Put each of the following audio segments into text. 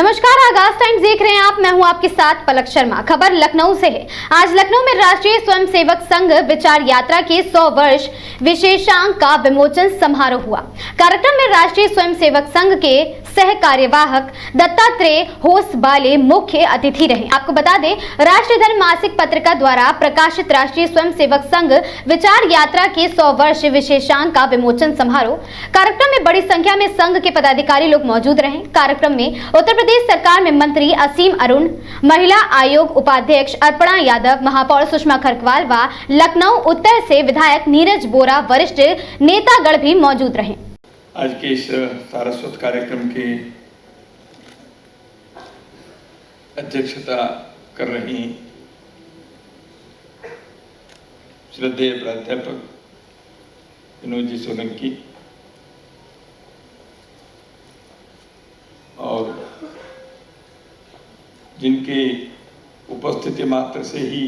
नमस्कार, आगाज टाइम्स देख रहे हैं आप। मैं हूं आपके साथ पलक शर्मा। खबर लखनऊ से है। आज लखनऊ में राष्ट्रीय स्वयंसेवक संघ विचार यात्रा के 100 वर्ष विशेषांक का विमोचन समारोह हुआ। कार्यक्रम में राष्ट्रीय स्वयंसेवक संघ के सह कार्यवाहक दत्तात्रेय होसबाले मुख्य अतिथि रहे। आपको बता दें, राष्ट्रीय धर्म मासिक पत्रिका द्वारा प्रकाशित राष्ट्रीय स्वयंसेवक संघ विचार यात्रा के 100 वर्ष विशेषांक का विमोचन समारोह। कार्यक्रम में बड़ी संख्या में संघ के पदाधिकारी लोग मौजूद रहे। कार्यक्रम में उत्तर प्रदेश सरकार में मंत्री असीम अरुण, महिला आयोग उपाध्यक्ष अर्पणा यादव, महापौर सुषमा खरकवाल व लखनऊ उत्तर से विधायक नीरज बोरा, वरिष्ठ नेतागण भी मौजूद रहे। आज के इस सारस्वत कार्यक्रम की अध्यक्षता कर रही श्रद्धेय प्राध्यापक विनोद जी सोलंकी और जिनकी उपस्थिति मात्र से ही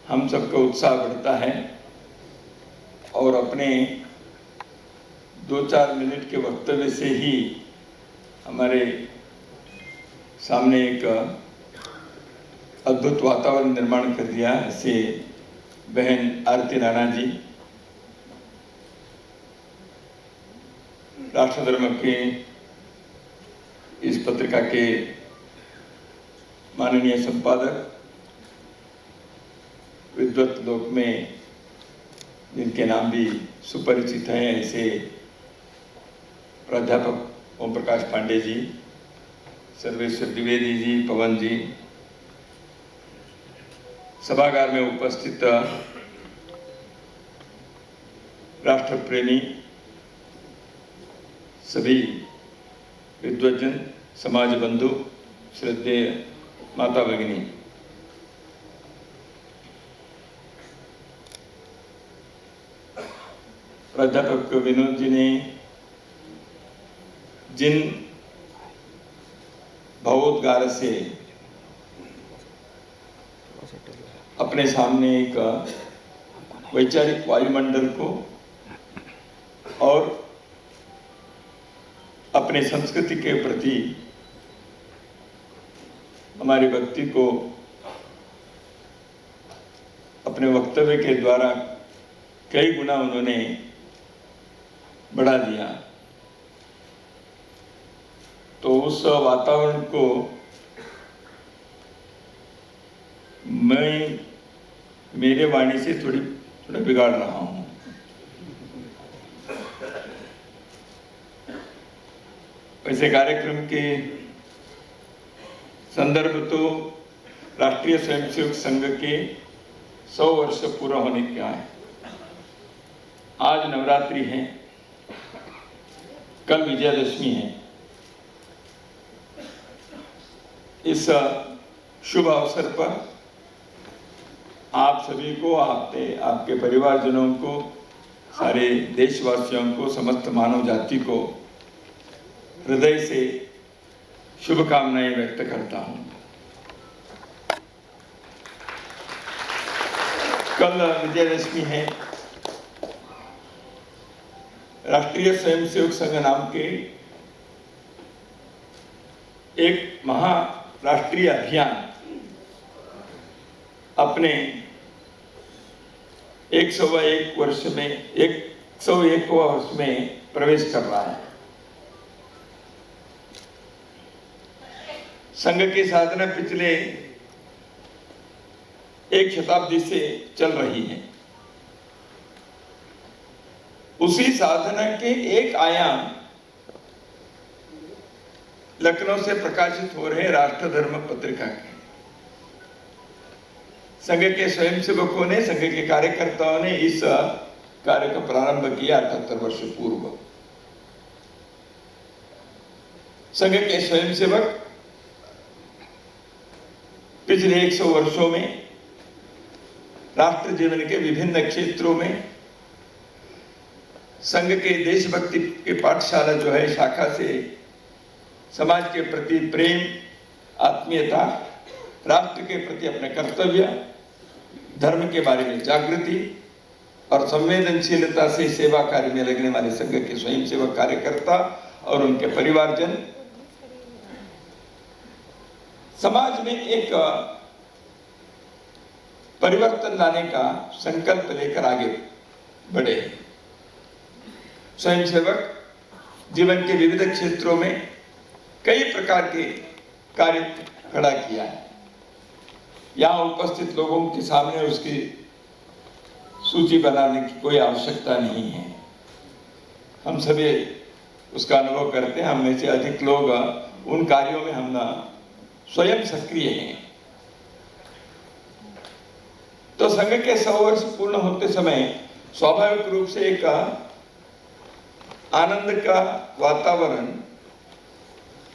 हम सबका उत्साह बढ़ता है और अपने 2-4 मिनट के वक्तव्य से ही हमारे सामने एक अद्भुत वातावरण निर्माण कर दिया। ऐसे बहन आरती राणा जी, राष्ट्रधर्म के इस पत्रिका के माननीय संपादक, विद्वत लोक में जिनके नाम भी सुपरिचित हैं, ऐसे प्राध्यापक ओम प्रकाश पांडे जी, सर्वेश्वर द्विवेदी जी, पवन जी, सभागार में उपस्थित राष्ट्र प्रेमी सभी विद्वजन, समाज बंधु, श्रद्धेय माता भगिनी, प्राध्यापक विनोद जी ने जिन भावोद्गार से अपने सामने एक वैचारिक वायुमंडल को और अपने संस्कृति के प्रति हमारी भक्ति को अपने वक्तव्य के द्वारा कई गुना उन्होंने बढ़ा दिया, तो उस वातावरण को मैं मेरे वाणी से थोड़ा बिगाड़ रहा हूं। वैसे कार्यक्रम के संदर्भ तो राष्ट्रीय स्वयंसेवक संघ के 100 वर्ष पूरा होने का है। आज नवरात्रि है, कल विजयादशमी है। इस शुभ अवसर पर आप सभी को, आपके परिवारजनों को, सारे देशवासियों को, समस्त मानव जाति को हृदय से शुभकामनाएं व्यक्त करता हूं। कल विजयादशमी है। राष्ट्रीय स्वयंसेवक संघ नाम के एक महाराष्ट्रीय अभियान अपने 101 वर्ष में प्रवेश कर रहा है। संघ की साधना पिछले 1 शताब्दी से चल रही है। उसी साधना के एक आयाम लखनऊ से प्रकाशित हो रहे राष्ट्रधर्म पत्रिका के संघ के स्वयंसेवकों ने, संघ के कार्यकर्ताओं ने इस कार्य का प्रारंभ किया 78 वर्ष पूर्व। संघ के स्वयंसेवक पिछले 100 वर्षों में राष्ट्र जीवन के विभिन्न क्षेत्रों में संघ के देशभक्ति के पाठशाला जो है शाखा से समाज के प्रति प्रेम, आत्मीयता, राष्ट्र के प्रति अपने कर्तव्य, धर्म के बारे में जागृति और संवेदनशीलता से सेवा कार्य में लगने वाले संघ के स्वयंसेवक कार्यकर्ता और उनके परिवारजन समाज में एक परिवर्तन लाने का संकल्प लेकर आगे बढ़े। स्वयंसेवक जीवन के विविध क्षेत्रों में कई प्रकार के कार्य खड़ा किया है। यहाँ उपस्थित लोगों के सामने उसकी सूची बनाने की कोई आवश्यकता नहीं है। हम सभी उसका अनुभव करते हैं। हम में से अधिक लोग उन कार्यों में हम स्वयं सक्रिय हैं। तो संघ के 100 वर्ष पूर्ण होते समय स्वाभाविक रूप से एक आनंद का वातावरण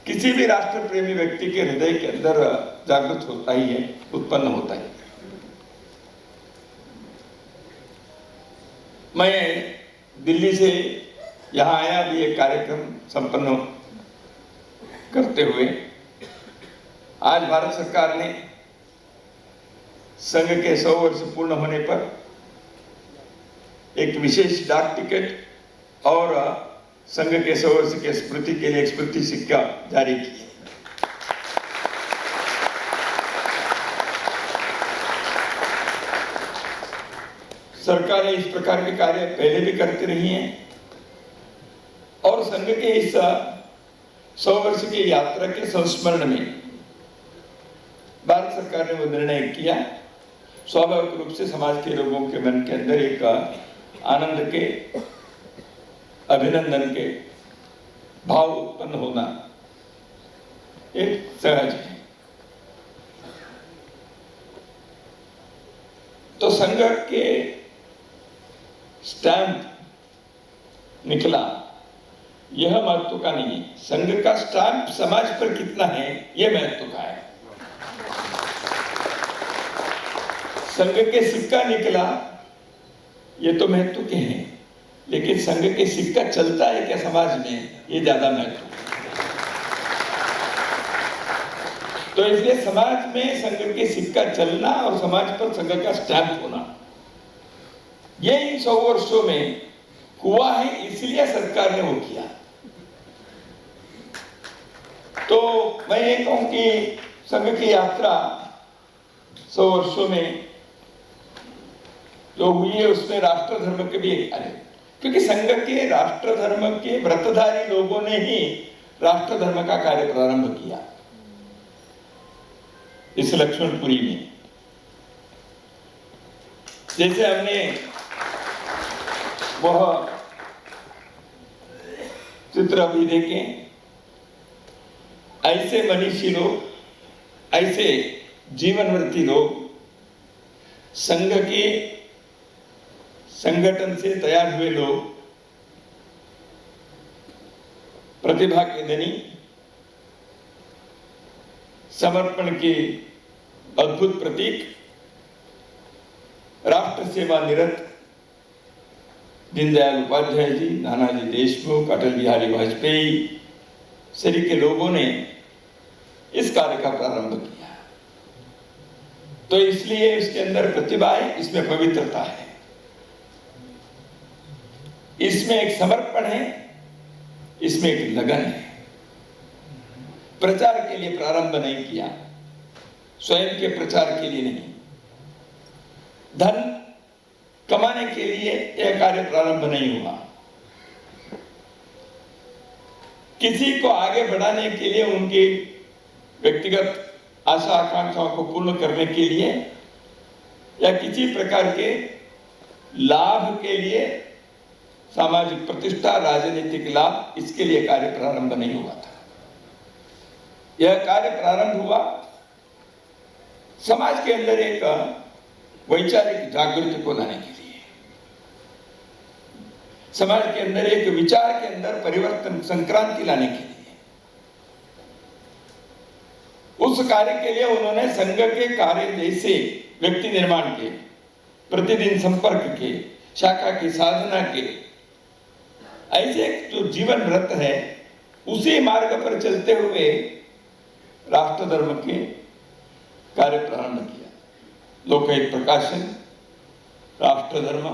किसी भी राष्ट्र प्रेमी व्यक्ति के हृदय के अंदर जागृत होता ही है, उत्पन्न होता है। मैं दिल्ली से यहाँ आया भी एक कार्यक्रम संपन्न करते हुए। आज भारत सरकार ने संघ के 100 वर्ष पूर्ण होने पर एक विशेष डाक टिकट और संघ के 100 वर्ष के स्मृति के लिए एक स्मृति सिक्का जारी किया। सरकारें इस प्रकार के कार्य पहले भी करती रही हैं और संघ के इस 100 वर्ष की यात्रा के संस्मरण में भारत सरकार ने वो निर्णय किया। स्वाभाविक रूप से समाज के लोगों के मन के अंदर एक आनंद के, अभिनंदन के भाव उत्पन्न होना एक सहज है। तो संघ के स्टैंप निकला, यह महत्व का नहीं है। संघ का स्टैंप समाज पर कितना है, यह महत्व का है। संघ के सिक्का निकला, ये तो महत्व के हैं, लेकिन संघ के सिक्का चलता है क्या समाज में, ये ज्यादा महत्व। तो इसलिए समाज में संघ के सिक्का चलना और समाज पर संघ का स्टैंप होना, ये इन 100 वर्षों में हुआ है, इसलिए सरकार ने वो किया। तो मैं ये कहूं कि संघ की यात्रा 100 वर्षों में जो हुई है उसमें राष्ट्र धर्म के भी एक कार्य, क्योंकि संघ के राष्ट्र धर्म के व्रतधारी लोगों ने ही राष्ट्र धर्म का कार्य प्रारंभ किया। इस लक्ष्मणपुरी में जैसे हमने वह चित्र अभी देखे, ऐसे मनीषी लोग, ऐसे जीवनव्रती लोग संघ के संगठन से तैयार हुए लोग, प्रतिभा के धनी, समर्पण के अद्भुत प्रतीक, राष्ट्र सेवा निरत दीनदयाल उपाध्याय जी, नानाजी देशमुख, अटल बिहारी वाजपेयी सभी के लोगों ने इस कार्य का प्रारंभ किया। तो इसलिए इसके अंदर प्रतिभा है, इसमें पवित्रता है, इसमें एक समर्पण है, इसमें एक लगन है। प्रचार के लिए प्रारंभ नहीं किया, स्वयं के प्रचार के लिए नहीं, धन कमाने के लिए यह कार्य प्रारंभ नहीं हुआ, किसी को आगे बढ़ाने के लिए, उनकी व्यक्तिगत आशा आकांक्षाओं को पूर्ण करने के लिए या किसी प्रकार के लाभ के लिए, सामाजिक प्रतिष्ठा, राजनीतिक लाभ, इसके लिए कार्य प्रारंभ नहीं हुआ था। यह कार्य प्रारंभ हुआ समाज के अंदर एक वैचारिक जागृति को लाने के लिए, समाज के अंदर एक विचार के अंदर परिवर्तन, संक्रांति लाने के लिए। उस कार्य के लिए उन्होंने संघ के कार्य जैसे व्यक्ति निर्माण के, प्रतिदिन संपर्क के, शाखा की साधना के, ऐसे जो जीवन व्रत है, उसी मार्ग पर चलते हुए राष्ट्र धर्म के कार्य प्रारंभ किया। लोकहित प्रकाशन, राष्ट्र धर्म,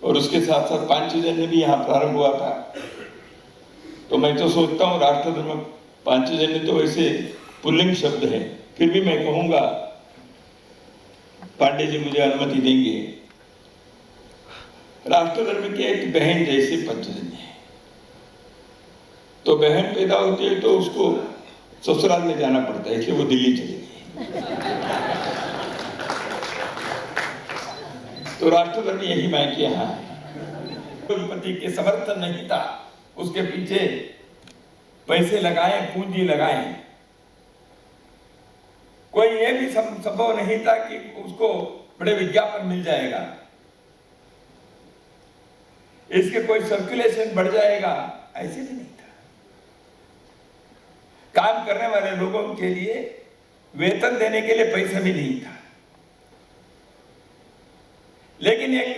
और उसके साथ साथ पांचजन्य भी यहाँ प्रारंभ हुआ था। तो मैं तो सोचता हूँ राष्ट्र धर्म पांचजन्य तो वैसे पुल्लिंग शब्द है, फिर भी मैं कहूंगा, पांडे जी मुझे अनुमति देंगे, राष्ट्र धर्म की एक बहन जैसे पंचजन्य है। तो बहन पैदा होती है तो उसको ससुराल में जाना पड़ता है, इसलिए वो दिल्ली चली गई। तो राष्ट्र धर्म यही मायके यहाँ है। पति के समर्थन नहीं था, उसके पीछे पैसे लगाए, पूंजी लगाए, कोई ये भी संभव नहीं था कि उसको बड़े विज्ञापन मिल जाएगा, इसके कोई सर्कुलेशन बढ़ जाएगा, ऐसे भी नहीं था। काम करने वाले लोगों के लिए वेतन देने के लिए पैसा भी नहीं था, लेकिन एक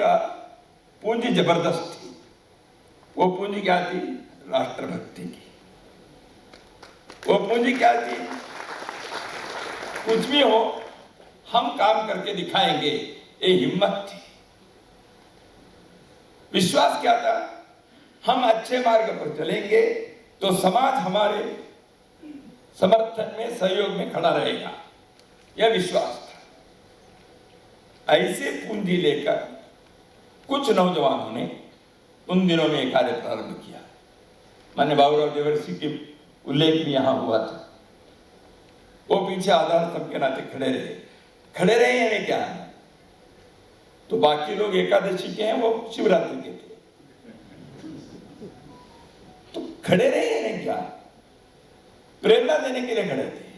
पूंजी जबरदस्त थी। वो पूंजी क्या थी? राष्ट्रभक्ति की। वो पूंजी क्या थी? कुछ भी हो हम काम करके दिखाएंगे, ये हिम्मत थी। विश्वास क्या था? हम अच्छे मार्ग पर चलेंगे तो समाज हमारे समर्थन में, सहयोग में खड़ा रहेगा, यह विश्वास था। ऐसे पूंजी लेकर कुछ नौजवानों ने उन दिनों में एक कार्य प्रारंभ किया। माननीय बाबूराव देवर्षि के उल्लेख भी यहां हुआ था। वो पीछे आधार स्तंभ के नाते खड़े रहे यानी क्या है? तो बाकी लोग एकादशी के हैं, वो शिवरात्रि के थे, तो खड़े रहे यानी क्या? प्रेरणा देने के लिए खड़े थे,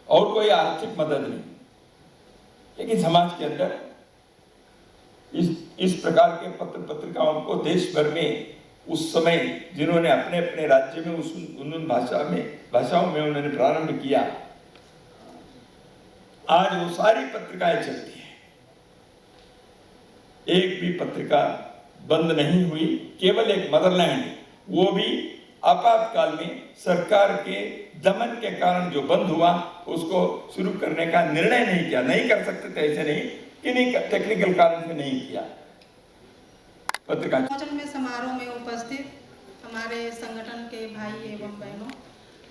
और कोई आर्थिक मदद नहीं। लेकिन समाज के अंदर इस प्रकार के पत्र पत्रिकाओं को देश भर में उस समय जिन्होंने अपने अपने राज्य में उन भाषाओं में उन्होंने प्रारंभ किया, आज वो सारी पत्रिकाएं चलती हैं। एक भी पत्रिका बंद नहीं हुई। केवल एक मदरलैंड, वो भी आपातकाल में सरकार के दमन के कारण जो बंद हुआ, उसको शुरू करने का निर्णय नहीं किया। नहीं कर सकते थे, ऐसे नहीं कि नहीं, टेक्निकल कारण से नहीं किया। पत्रिका में समारोह में उपस्थित हमारे संगठन के भाई एवं बहनों,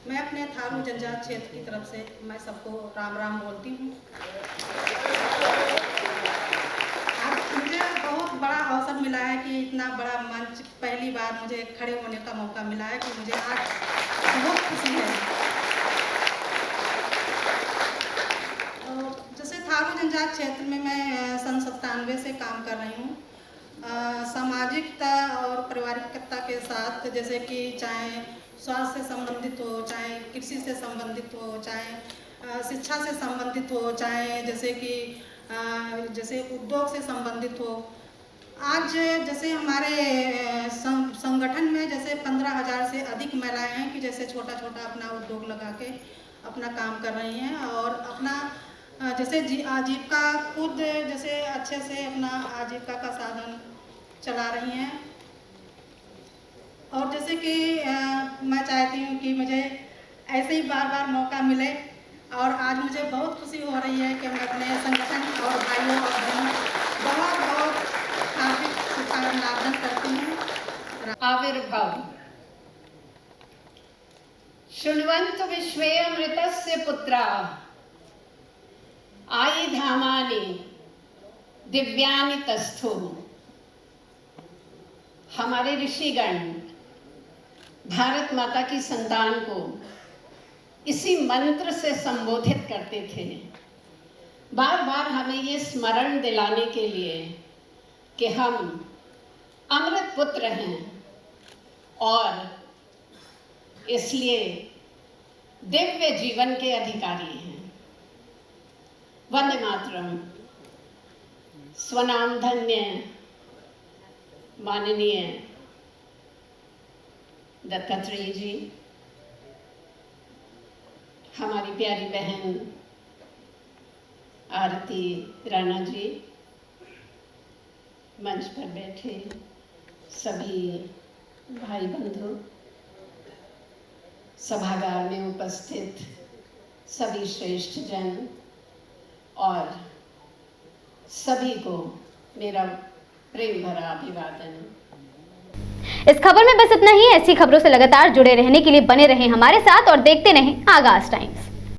मैं अपने थारू जनजात क्षेत्र की तरफ से मैं सबको राम राम बोलती हूँ। आज मुझे बहुत बड़ा अवसर मिला है कि इतना बड़ा मंच, पहली बार मुझे खड़े होने का मौका मिला है, कि मुझे आज बहुत खुशी है। जैसे थारू जनजात क्षेत्र में मैं सन 97 से काम कर रही हूँ। सामाजिकता और पारिवारिकता के साथ, जैसे कि चाहे स्वास्थ्य से संबंधित हो, चाहे कृषि से संबंधित हो, चाहे शिक्षा से संबंधित हो, चाहे जैसे कि जैसे उद्योग से संबंधित हो। आज जैसे हमारे संगठन में जैसे 15,000 से अधिक महिलाएं हैं कि जैसे छोटा छोटा अपना उद्योग लगा के अपना काम कर रही हैं, और अपना जैसे आजीविका खुद जैसे अच्छे से अपना आजीविका का साधन चला रही हैं। और जैसे कि मैं चाहती हूँ कि मुझे ऐसे ही बार बार मौका मिले, और आज मुझे बहुत खुशी हो रही है कि मैं अपने संगठन और भाइयों और बहनों बहुत बहुत हार्दिक शुभकामनाएं करती हूँ। आविर्भाव शृण्वन्तु विश्वे अमृतस्य पुत्रा आई धामानि दिव्यानि तस्थु। हमारे ऋषिगण भारत माता की संतान को इसी मंत्र से संबोधित करते थे, बार बार हमें ये स्मरण दिलाने के लिए कि हम अमृत पुत्र हैं, और इसलिए दिव्य जीवन के अधिकारी हैं। वंदे मातरम। स्वनाम धन्य माननीय दत्तात्रेय जी, हमारी प्यारी बहन आरती राणा जी, मंच पर बैठे सभी भाई बंधु, सभागार में उपस्थित सभी श्रेष्ठ जन, और सभी को मेरा प्रेम भरा अभिवादन। इस खबर में बस इतना ही। ऐसी खबरों से लगातार जुड़े रहने के लिए बने रहें हमारे साथ और देखते रहें आगाज टाइम्स।